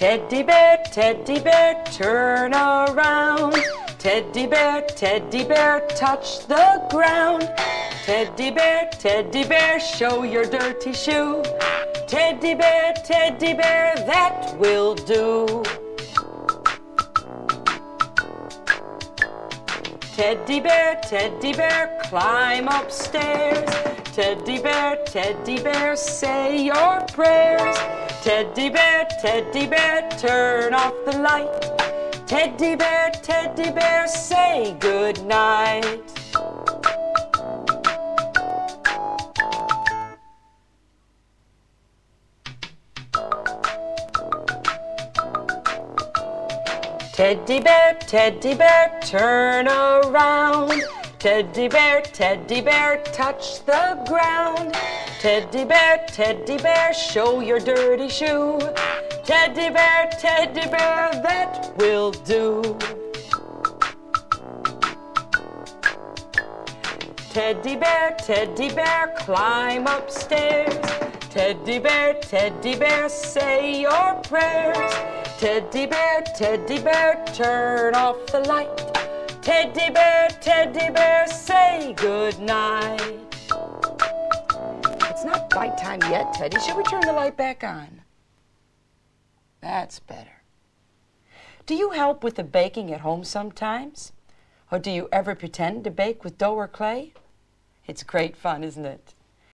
Teddy bear, turn around. Teddy bear, touch the ground. Teddy bear, show your dirty shoe. Teddy bear, that will do. Teddy bear, climb upstairs. Teddy bear, say your prayers. Teddy bear, turn off the light. Teddy bear, say good night. Teddy bear, turn around. Teddy bear, touch the ground. Teddy bear, show your dirty shoe. Teddy bear, that will do. Teddy bear, climb upstairs. Teddy bear, say your prayers. Teddy bear, turn off the light. Teddy bear, say good night. It's not night time yet, Teddy. Should we turn the light back on? That's better. Do you help with the baking at home sometimes? Or do you ever pretend to bake with dough or clay? It's great fun, isn't it?